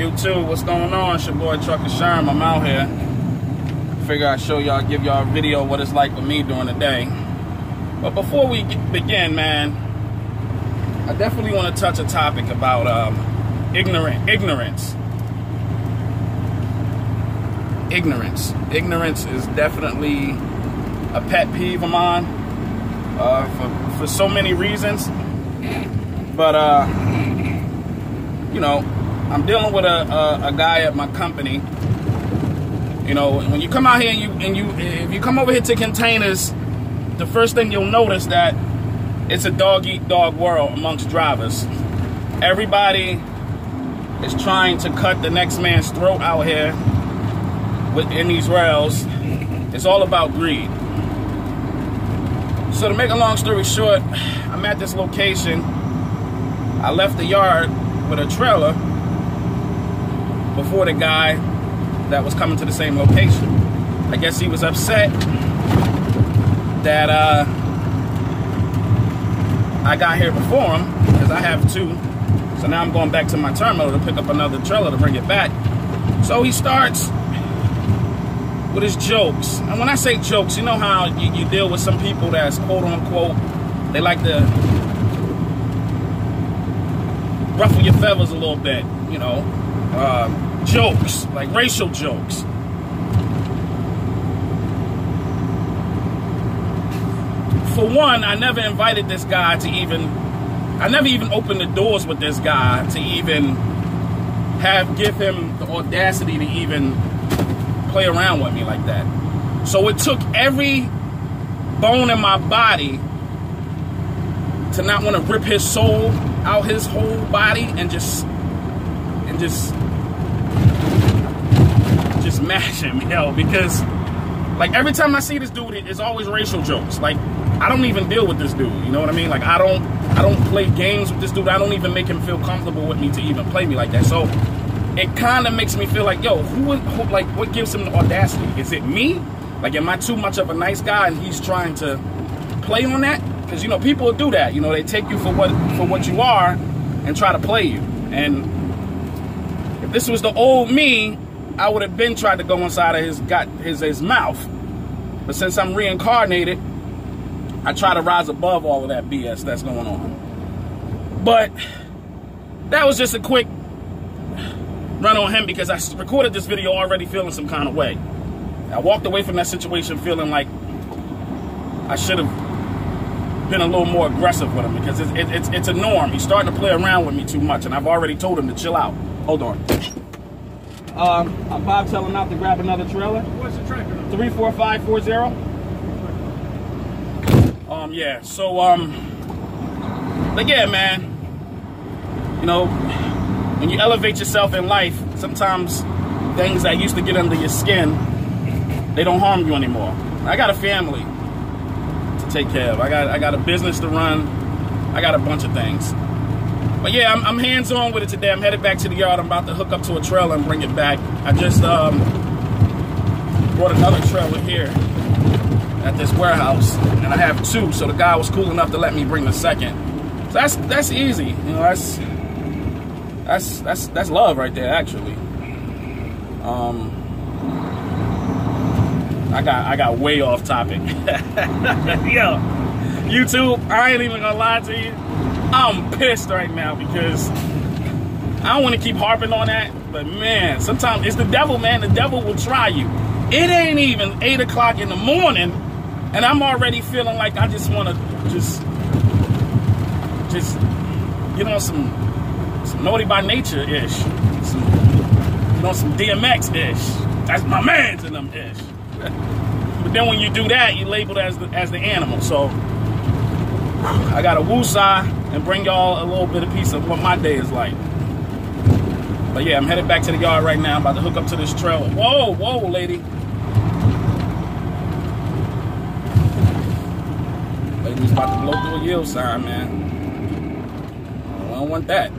YouTube, what's going on? It's your boy Trucker Sherm. I'm out here. Figure I'd show y'all, give y'all a video of what it's like with me during the day. But before we begin, man, I definitely want to touch a topic about ignorance. Ignorance is definitely a pet peeve of mine for so many reasons. But you know, I'm dealing with a guy at my company. You know, when you come out here and if you come over here to containers, the first thing you'll notice that it's a dog-eat-dog world amongst drivers. Everybody is trying to cut the next man's throat out here in these rails. It's all about greed. So to make a long story short, I'm at this location. I left the yard with a trailer before the guy that was coming to the same location. I guess he was upset that I got here before him, because I have two. So now I'm going back to my terminal to pick up another trailer to bring it back. So he starts with his jokes. And when I say jokes, you know how you deal with some people that's quote unquote, they like to ruffle your feathers a little bit, you know, jokes, like racial jokes. For one, I never invited this guy to I never even opened the doors with this guy to even give him the audacity to even play around with me like that. So it took every bone in my body to not want to rip his soul out his whole body and just mash him, yo, because like every time I see this dude, it's always racial jokes. Like, I don't even deal with this dude, you know what I mean? Like, I don't play games with this dude. I don't even make him feel comfortable with me to even play me like that. So it kind of makes me feel like, yo, who like, what gives him the audacity? Is it me? Like, am I too much of a nice guy and he's trying to play on that? Because, you know, people do that. You know, they take you for what you are and try to play you. And if this was the old me, I would have been tried to go inside of his mouth. But since I'm reincarnated, I try to rise above all of that BS that's going on. But that was just a quick run on him, because I recorded this video already feeling some kind of way. I walked away from that situation feeling like I should have been a little more aggressive with him, because it's a norm. He's starting to play around with me too much, and I've already told him to chill out. Hold on. I'm Bob telling him out to grab another trailer. What's the tractor number? 34540. Yeah, so, but yeah, man, you know, when you elevate yourself in life, sometimes things that used to get under your skin, they don't harm you anymore. I got a family to take care of. I got a business to run. I got a bunch of things. But yeah, I'm hands-on with it today. I'm headed back to the yard. I'm about to hook up to a trailer and bring it back. I just brought another trailer here at this warehouse, and I have two, so the guy was cool enough to let me bring the second. So that's easy, you know. That's love right there, actually. I got way off topic. Yo, YouTube, I ain't even gonna lie to you. I'm pissed right now because I don't want to keep harping on that, but man, sometimes it's the devil, man. The devil will try you. It ain't even 8 o'clock in the morning, and I'm already feeling like I just want to just get on some Naughty by Nature-ish. Some DMX-ish. That's my man to them-ish. But then when you do that, you labeled as the animal. So I got to woosah and bring y'all a little bit of piece of what my day is like. But yeah, I'm headed back to the yard right now. I'm about to hook up to this trailer. Whoa, whoa, lady. Lady's about to blow through a yield sign, man. I don't want that.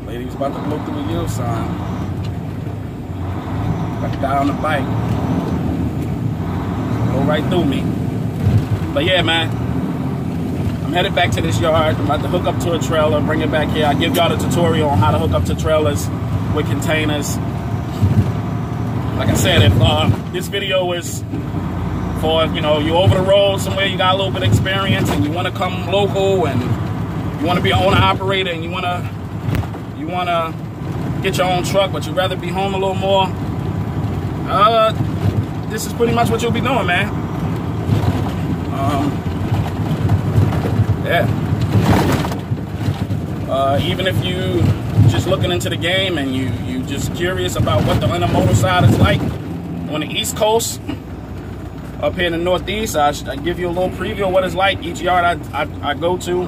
Lady's about to blow through a yield sign. About to die on the bike. Go right through me. But yeah, man, I'm headed back to this yard. I'm about to hook up to a trailer, bring it back here. I give y'all the tutorial on how to hook up to trailers with containers. Like I said, if this video is for, you know, you over the road somewhere, you got a little bit of experience and you want to come local and you want to be an owner operator and you want to get your own truck, but you'd rather be home a little more, this is pretty much what you'll be doing, man. Yeah. Even if you just looking into the game and you just curious about what the intermodal side is like on the East Coast, up here in the Northeast, I give you a little preview of what it's like. Each yard I go to,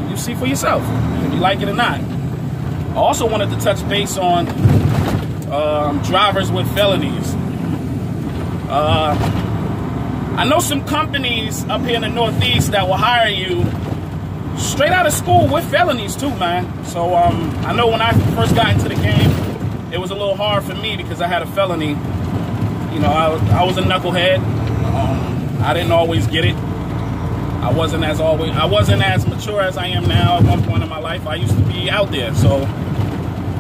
you see for yourself if you like it or not. I also wanted to touch base on drivers with felonies. I know some companies up here in the Northeast that will hire you straight out of school with felonies too, man. So I know when I first got into the game, it was a little hard for me because I had a felony. You know, I was a knucklehead. I didn't always get it. I wasn't as mature as I am now. At one point in my life, I used to be out there. So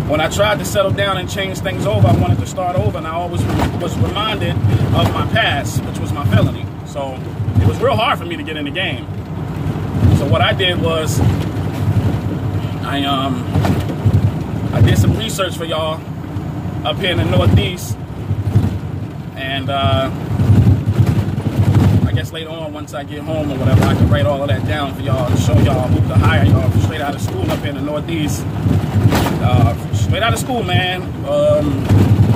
when I tried to settle down and change things over, I wanted to start over, and I always was reminded of my past, which was my felony. So it was real hard for me to get in the game. So what I did was I did some research for y'all up here in the Northeast, and I guess later on, once I get home or whatever, I can write all of that down for y'all and show y'all who to hire y'all straight out of school up here in the Northeast. Straight out of school, man,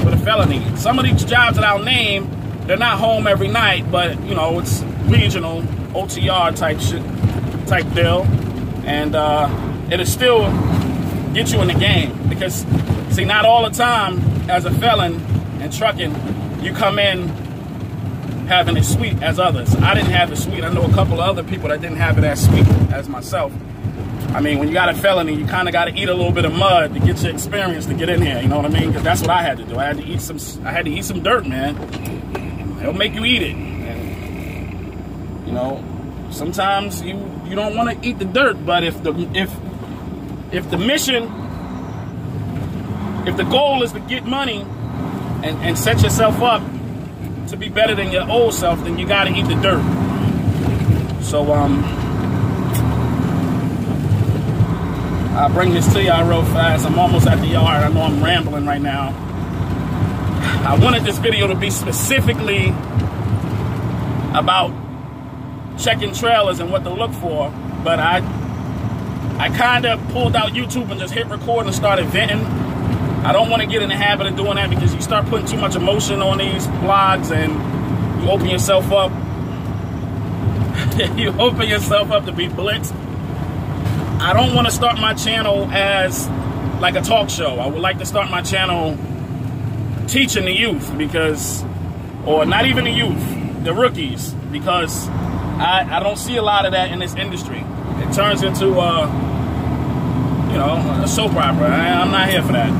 with a felony. Some of these jobs that I'll name, they're not home every night, but you know, it's regional OTR type shit, type deal, and it'll still get you in the game because, see, not all the time as a felon in trucking, you come in having it sweet as others. I didn't have it sweet. I know a couple of other people that didn't have it as sweet as myself. I mean, when you got a felony, you kind of got to eat a little bit of mud to get your experience to get in here. You know what I mean? Because that's what I had to do. I had to eat some dirt, man. It'll make you eat it. And, you know, sometimes you don't want to eat the dirt, but if the mission, if the goal is to get money and set yourself up to be better than your old self, then you got to eat the dirt. So I'll bring this to y'all real fast. I'm almost at the yard. I know I'm rambling right now. I wanted this video to be specifically about checking trailers and what to look for, but I kind of pulled out YouTube and just hit record and started venting. I don't want to get in the habit of doing that because you start putting too much emotion on these blogs and you open yourself up. You open yourself up to be blitzed. I don't want to start my channel as like a talk show. I would like to start my channel teaching the youth because, or not even the youth, the rookies, because I don't see a lot of that in this industry. It turns into, you know, a soap opera. I'm not here for that.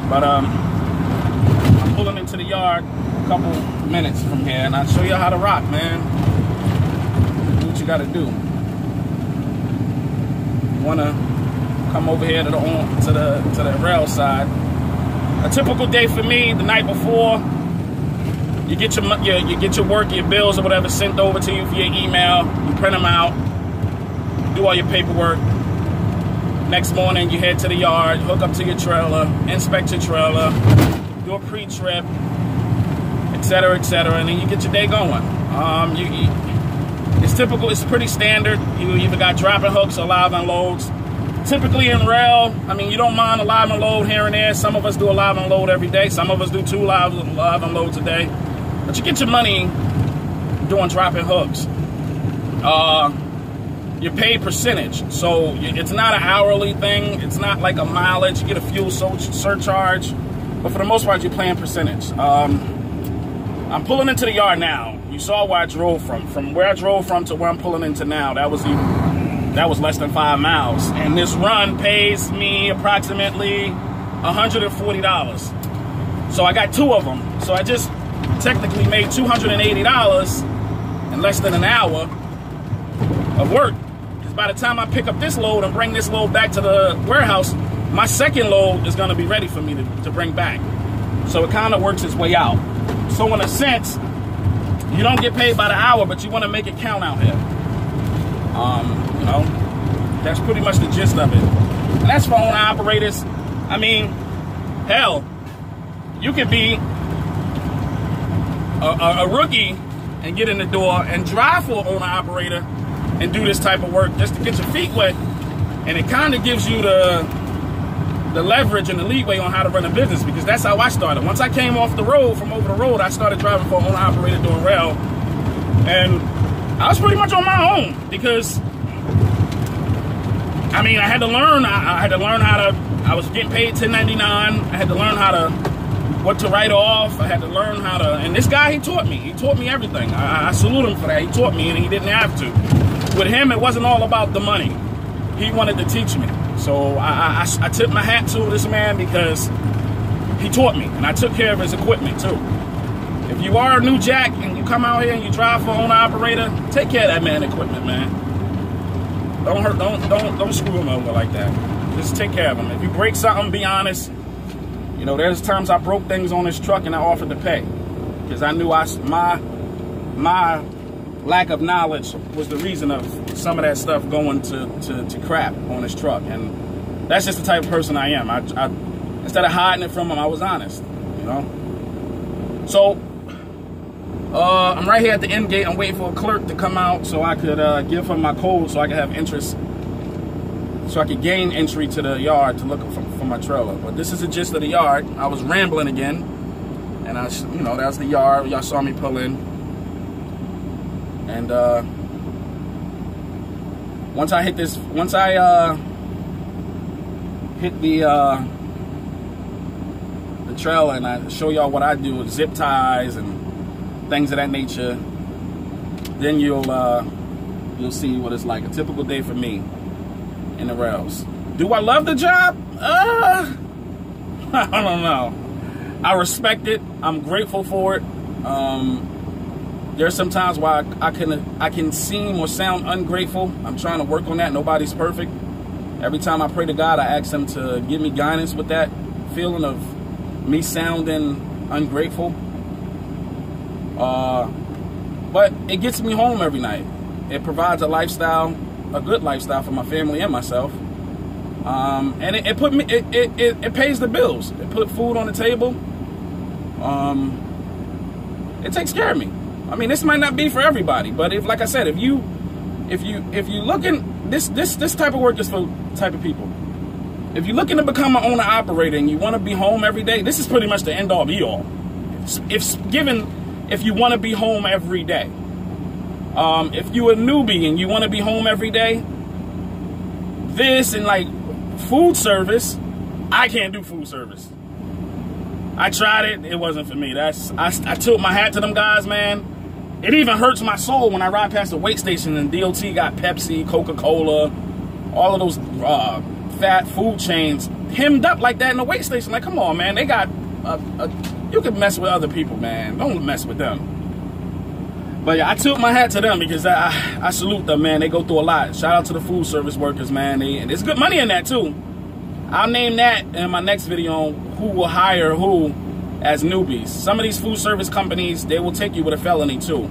But I'm pulling into the yard a couple minutes from here, and I'll show you how to rock, man. Do what you got to do. You want to come over here to the rail side. A typical day for me, the night before, you get your work, your bills or whatever sent over to you via email. You print them out, do all your paperwork. Next morning, you head to the yard, hook up to your trailer, inspect your trailer, do a pre-trip, etc., and then you get your day going. It's typical. It's pretty standard. You either got dropping hooks or live unloads. Typically in rail, I mean, you don't mind a live unload here and there. Some of us do a live unload every day. Some of us do 2 live unloads a day. But you get your money doing dropping hooks. You're paid percentage. So it's not an hourly thing. It's not like a mileage. You get a fuel surcharge. But for the most part, you're paying percentage. I'm pulling into the yard now. You saw where I drove from. From where I drove from to where I'm pulling into now, that was less than 5 miles. And this run pays me approximately $140. So I got 2 of them. So I just technically made $280 in less than an hour of work. Because by the time I pick up this load and bring this load back to the warehouse, my second load is going to be ready for me to bring back. So it kind of works its way out. So in a sense, you don't get paid by the hour, but you want to make it count out here. You know, that's pretty much the gist of it. And that's for owner operators. I mean, hell, you could be a rookie and get in the door and drive for an owner operator and do this type of work just to get your feet wet. And it kind of gives you the leverage and the leeway on how to run a business, because that's how I started. Once I came off the road, from over the road, I started driving for an owner operator doing rail. And I was pretty much on my own because, I mean, I had to learn. I had to learn how to, I was getting paid $10.99. I had to learn how to, what to write off. I had to learn how to, and this guy, he taught me. He taught me everything. I salute him for that. He taught me and he didn't have to. With him, it wasn't all about the money. He wanted to teach me. So I tip my hat to this man because he taught me, and I took care of his equipment too. If you are a new jack and you come out here and you drive for an owner operator, take care of that man's equipment, man. Don't screw him over like that. Just take care of him. If you break something, be honest. You know, there's times I broke things on this truck and I offered to pay because I knew my lack of knowledge was the reason of some of that stuff going to crap on this truck. And that's just the type of person I am. I instead of hiding it from him, I was honest, you know. So I'm right here at the end gate. I'm waiting for a clerk to come out so I could give him my code so I could have interest, so I could gain entry to the yard to look for my trailer. But this is the gist of the yard. I was rambling again, and you know, that's the yard. Y'all saw me pull in. And once I hit this, once I hit the trailer and I show y'all what I do with zip ties and things of that nature, then you'll see what it's like. A typical day for me in the rails. Do I love the job? I don't know. I respect it. I'm grateful for it. There's some times where I can seem or sound ungrateful. I'm trying to work on that. Nobody's perfect. Every time I pray to God, I ask him to give me guidance with that feeling of me sounding ungrateful. But it gets me home every night. It provides a lifestyle, a good lifestyle for my family and myself. And it pays the bills. It put food on the table. It takes care of me. I mean, this might not be for everybody, but if, like I said, if you looking, this type of work is for type of people. If you're looking to become an owner operator and you want to be home every day, this is pretty much the end all be all. If you want to be home every day, if you're a newbie and you want to be home every day, this and like food service, I can't do food service. I tried it, it wasn't for me. I tilt my hat to them guys, man. It even hurts my soul when I ride past the weight station and DOT got Pepsi, Coca-Cola, all of those fat food chains hemmed up like that in the weight station. Like, come on, man. They got, you can mess with other people, man. Don't mess with them. But yeah, I tilt my hat to them because I salute them, man. They go through a lot. Shout out to the food service workers, man. And there's good money in that, too. I'll name that in my next video on who will hire who as newbies. Some of these food service companies, they will take you with a felony too.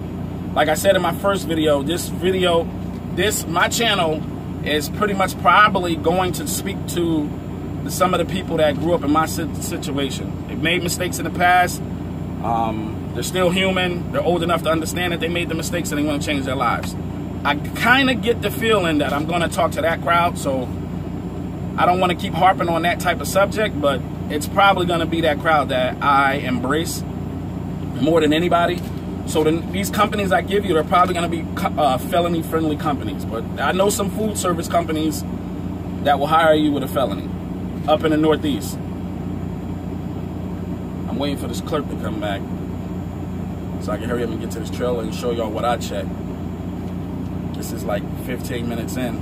Like I said in my first video, my channel is pretty much probably going to speak to some of the people that grew up in my situation. They've made mistakes in the past. They're still human. They're old enough to understand that they made the mistakes and they want to change their lives. I kind of get the feeling that I'm going to talk to that crowd, so I don't want to keep harping on that type of subject, but it's probably going to be that crowd that I embrace more than anybody. So these companies I give you, they're probably going to be felony-friendly companies. But I know some food service companies that will hire you with a felony up in the Northeast. I'm waiting for this clerk to come back so I can hurry up and get to this trailer and show y'all what I checked. This is like 15 minutes in.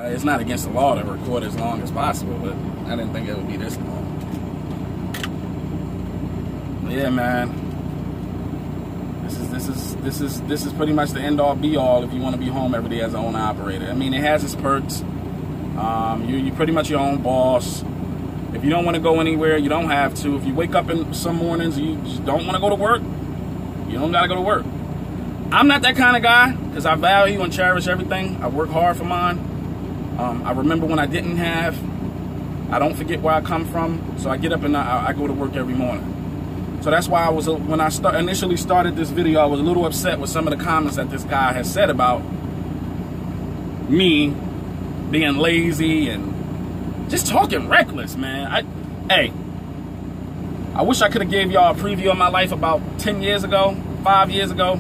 It's not against the law to record as long as possible, but I didn't think it would be this long. But yeah, man. This is pretty much the end all be all if you want to be home every day as an owner operator. I mean, it has its perks. You're pretty much your own boss. If you don't want to go anywhere, you don't have to. If you wake up in some mornings you just don't want to go to work, you don't got to go to work. I'm not that kind of guy because I value and cherish everything. I work hard for mine. I remember when I didn't have. I don't forget where I come from. So I get up and I go to work every morning. So that's why when I initially started this video, I was a little upset with some of the comments that this guy has said about me being lazy and just talking reckless, man. I wish I could have gave y'all a preview of my life about 10 years ago, 5 years ago.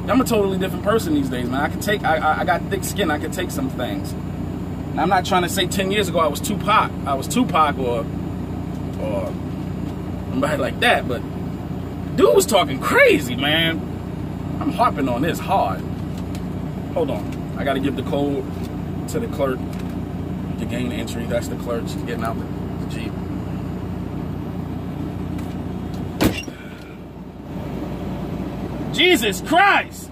I'm a totally different person these days, man. I got thick skin. I can take some things. And I'm not trying to say 10 years ago I was Tupac. or somebody like that, but dude was talking crazy, man. I'm harping on this hard. Hold on. I got to give the code to the clerk to gain entry. That's the clerk. She's getting out the Jeep. Jesus Christ!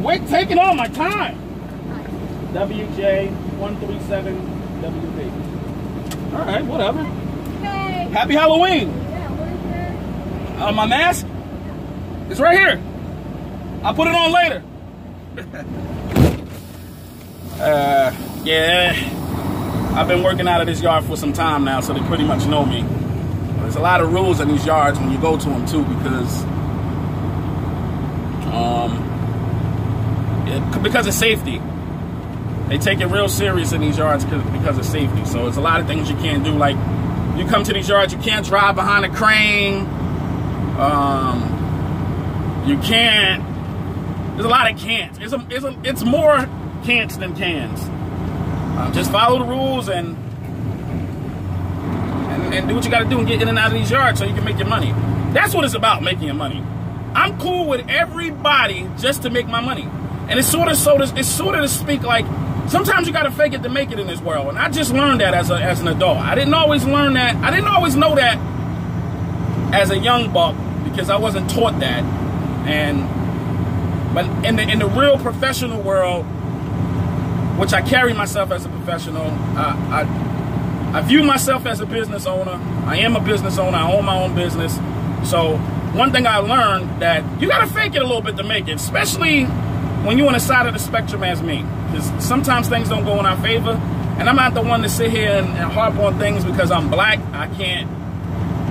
Quit taking all my time. WJ137WB. All right, whatever. Hey. Happy Halloween. Yeah, what is that? My mask? It's right here. I'll put it on later. Yeah. I've been working out of this yard for some time now, so they pretty much know me. There's a lot of rules in these yards when you go to them too, because of safety. They take it real serious in these yards because of safety. So there's a lot of things you can't do. Like, you come to these yards, you can't drive behind a crane. You can't. There's a lot of can'ts. It's more can'ts than cans. Just follow the rules and do what you got to do and get in and out of these yards so you can make your money. That's what it's about, making your money. I'm cool with everybody just to make my money. And it's sort of to speak like, sometimes you got to fake it to make it in this world. And I just learned that as an adult. I didn't always learn that. I didn't always know that as a young buck because I wasn't taught that. But in the real professional world, which I carry myself as a professional, I view myself as a business owner. I am a business owner. I own my own business. So one thing I learned that you got to fake it a little bit to make it, especially when you're on the side of the spectrum as me. Because sometimes things don't go in our favor. And I'm not the one to sit here and harp on things because I'm black. I can't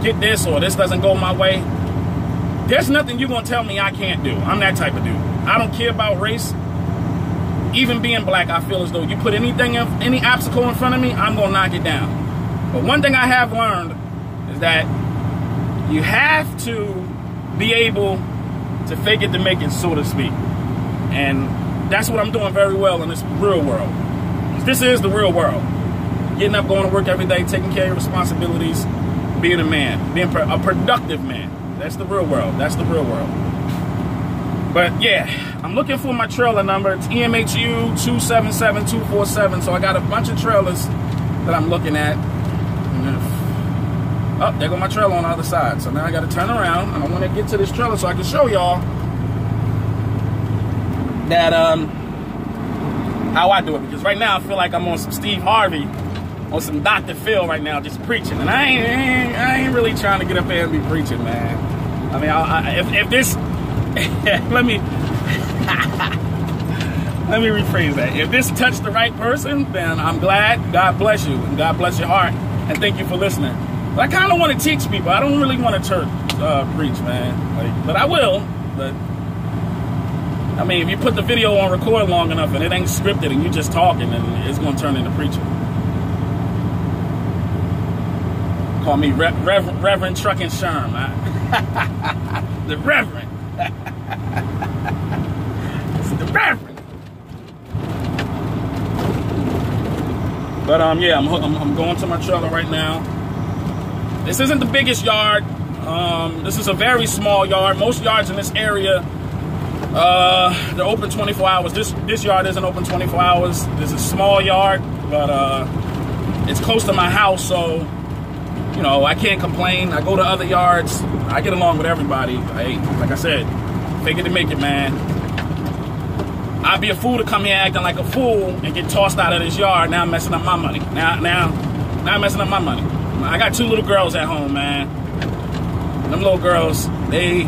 get this or this doesn't go my way. There's nothing you're going to tell me I can't do. I'm that type of dude. I don't care about race. Even being black, I feel as though you put any obstacle in front of me, I'm going to knock it down. But one thing I have learned is that you have to be able to fake it to make it, so to speak. And that's what I'm doing very well in this real world. This is the real world. Getting up, going to work every day, taking care of your responsibilities, being a man, being a productive man. That's the real world. That's the real world. But yeah, I'm looking for my trailer number. It's EMHU 277247. So I got a bunch of trailers that I'm looking at. Oh, there go my trailer on the other side. So now I got to turn around, and I want to get to this trailer so I can show y'all that how I do it. Because right now I feel like I'm on some Steve Harvey, on some Dr. Phil right now, just preaching, and I ain't really trying to get up there and be preaching, man. I mean, if this let me rephrase that. If this touched the right person, then I'm glad. God bless you, and God bless your heart, and thank you for listening. But I kind of want to teach people. I don't really want to preach, man. But I will. But I mean, if you put the video on record long enough and it ain't scripted and you just talking, then it's going to turn into preaching. Call me Reverend Truckin' Sherm. The Reverend. It's the Reverend. But yeah, I'm going to my trailer right now. This isn't the biggest yard. This is a very small yard. Most yards in this area, they're open 24 hours. This yard isn't open 24 hours. This is a small yard, but it's close to my house, so you know, I can't complain. I go to other yards. I get along with everybody. Hey, like I said, fake it to make it, man. I'd be a fool to come here acting like a fool and get tossed out of this yard. Now I'm messing up my money. Now I'm messing up my money. I got 2 little girls at home, man. Them little girls, they're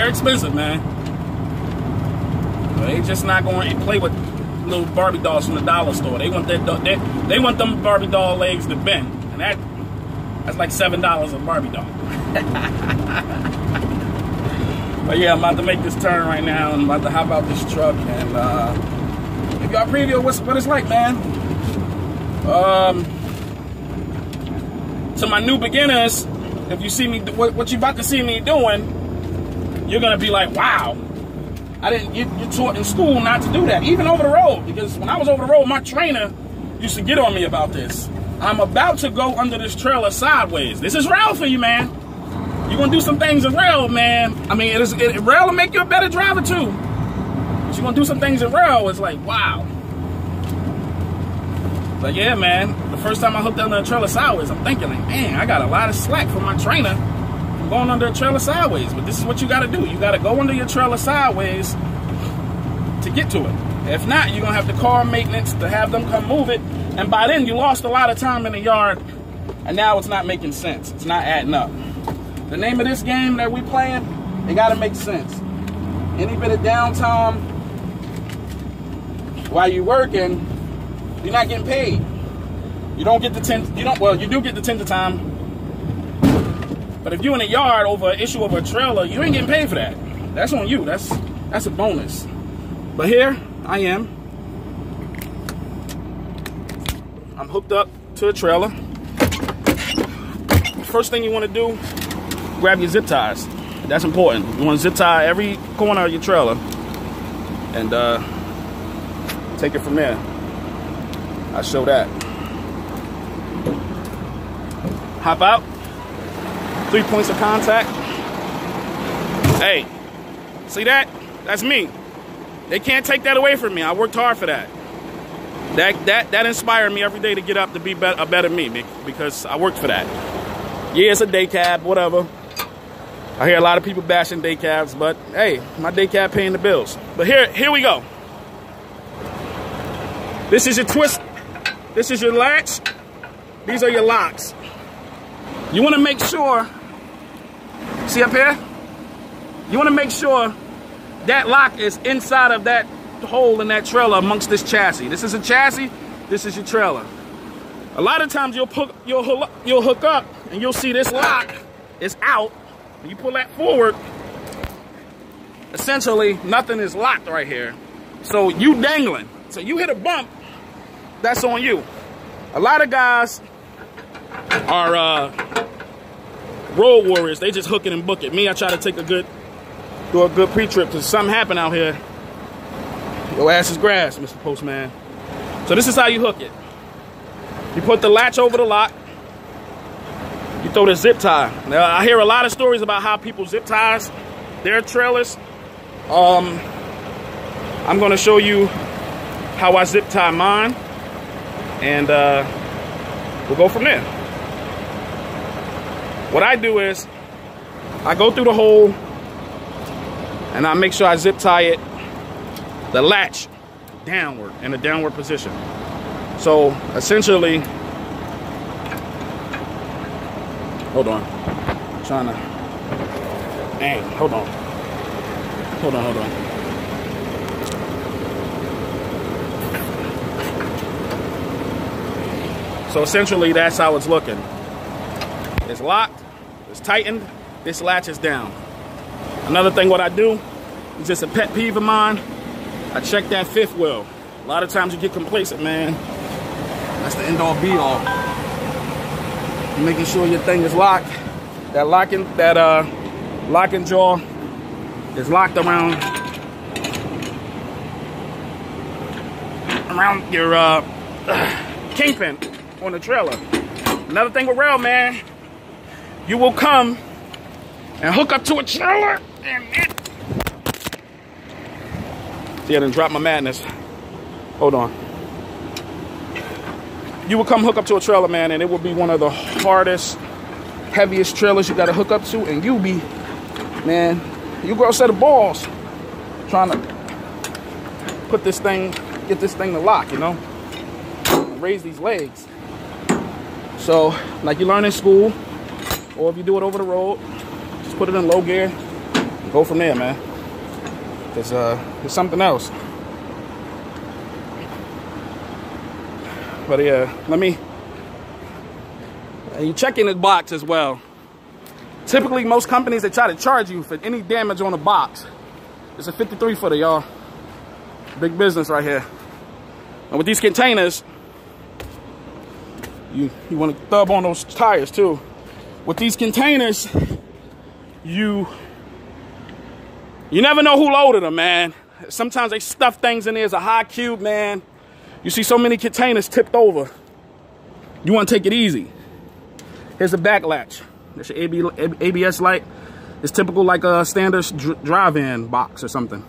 expensive, man. They just not going to play with little Barbie dolls from the dollar store. They want they want them Barbie doll legs to bend, and that's like $7 a Barbie doll. But yeah, I'm about to make this turn right now. I'm about to hop out this truck and give y'all a preview of what it's like, man. To my new beginners, if you see me, what you about to see me doing, you're gonna be like, wow. You're taught in school not to do that, even over the road. Because when I was over the road, my trainer used to get on me about this. I'm about to go under this trailer sideways. This is rail for you, man. You're gonna do some things in rail, man. I mean, rail will make you a better driver too. But you're gonna do some things in rail, it's like, wow. But yeah, man, the first time I hooked under a trailer sideways, I'm thinking like, man, I got a lot of slack from my trainer from going under a trailer sideways. But this is what you gotta do. You gotta go under your trailer sideways to get to it. If not, you're gonna have to call maintenance to have them come move it. And by then, you lost a lot of time in the yard, and now it's not making sense. It's not adding up. The name of this game that we playing, it gotta make sense. Any bit of downtime while you're working, you're not getting paid. You don't get the 10, well, you do get the 10th of time. But if you're in a yard over an issue of a trailer, you ain't getting paid for that. That's on you, that's a bonus. But here, I am. I'm hooked up to a trailer. First thing you wanna do, grab your zip ties. That's important. You wanna zip tie every corner of your trailer and take it from there. I'll show that. Hop out. 3 points of contact. Hey, see that? That's me. They can't take that away from me. I worked hard for that. That inspired me every day to get up to be a better me because I worked for that. Yeah, it's a day cab, whatever. I hear a lot of people bashing day cabs, but hey, my day cab paying the bills. But here we go. This is your twist. This is your latch. These are your locks. You want to make sure, see up here? You want to make sure that lock is inside of that hole in that trailer amongst this chassis. This is a chassis, this is your trailer. A lot of times you'll hook up and you'll see this lock is out. When you pull that forward, essentially nothing is locked right here. So you dangling. So you hit a bump, that's on you. A lot of guys are road warriors. They just hook it and book it. Me, I try to do a good pre-trip because something happened out here. Your ass is grass, Mr. Postman. So this is how you hook it. You put the latch over the lock. You throw the zip tie. Now, I hear a lot of stories about how people zip ties their trailers. I'm going to show you how I zip tie mine. And we'll go from there. What I do is I go through the hole and I make sure I zip tie it, the latch downward in a downward position. So essentially, hold on, I'm trying to, dang, hold on. So essentially that's how it's looking. It's locked, it's tightened, this latch is down. Another thing what I do is just a pet peeve of mine. I check that fifth wheel. A lot of times you get complacent, man. That's the end all be all. Making sure your thing is locked. That locking jaw is locked around your kingpin on the trailer. Another thing with rail, man, you will come and hook up to a trailer and see, I done dropped my madness. Hold on. you would come hook up to a trailer, man, and it would be one of the hardest, heaviest trailers you got to hook up to, and you be, man, you grow a set of balls trying to put this thing, get this thing to lock, you know, and raise these legs. So, like you learn in school, or if you do it over the road, just put it in low gear, and go from there, man. Because it's something else. But yeah, you check in the box as well. Typically, most companies, they try to charge you for any damage on the box. It's a 53 footer, y'all. Big business right here. And with these containers, you want to thumb on those tires too. With these containers, you never know who loaded them, man. Sometimes they stuff things in there as a high cube, man. You see so many containers tipped over. You want to take it easy. Here's the back latch. That's your ABS light. It's typical like a standard drive-in box or something.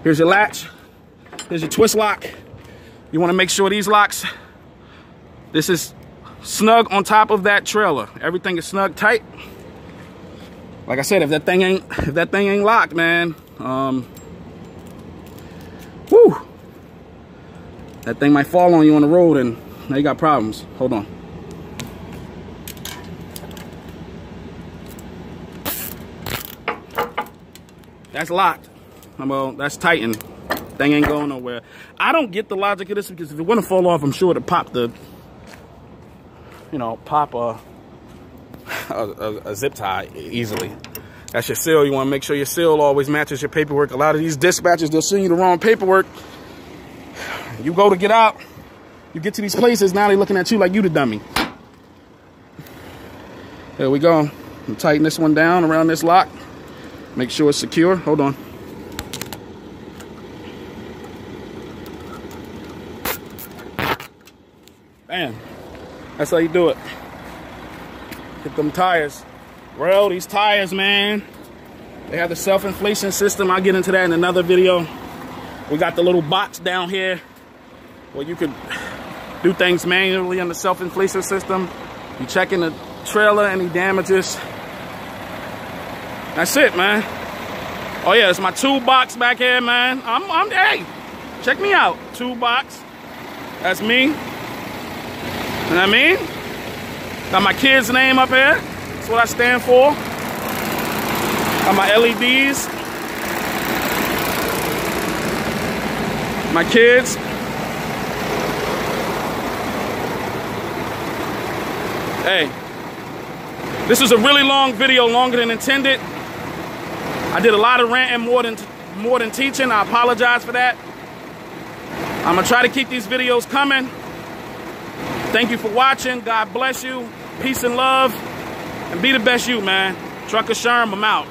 Here's your latch. Here's your twist lock. You want to make sure these locks, this is snug on top of that trailer. Everything is snug tight. Like I said, if that thing ain't locked, man, whew, that thing might fall on you on the road and now you got problems. Hold on. That's locked. Well, that's tightened. Thing ain't going nowhere. I don't get the logic of this because if it wouldn't fall off, I'm sure it'd pop the, you know, pop a zip tie easily. That's your seal. You want to make sure your seal always matches your paperwork. A lot of these dispatchers, they'll send you the wrong paperwork. You go to get out, you get to these places, now they're looking at you like you the dummy. There we go. Tighten this one down around this lock. Make sure it's secure. Hold on. Bam. That's how you do it. Get them tires. Well, these tires, man, they have the self-inflation system. I'll get into that in another video. We got the little box down here where you could do things manually on the self-inflation system. You check in the trailer, any damages. That's it, man. Oh yeah, it's my toolbox back here, man. Hey, check me out. Toolbox. That's me. You know what I mean? Got my kid's name up here. That's what I stand for. Got my LEDs. My kids. Hey, this is a really long video, longer than intended. I did a lot of ranting, more than teaching. I apologize for that. I'm gonna try to keep these videos coming. Thank you for watching. God bless you. Peace and love. And be the best you, man. Trucker Sherm, I'm out.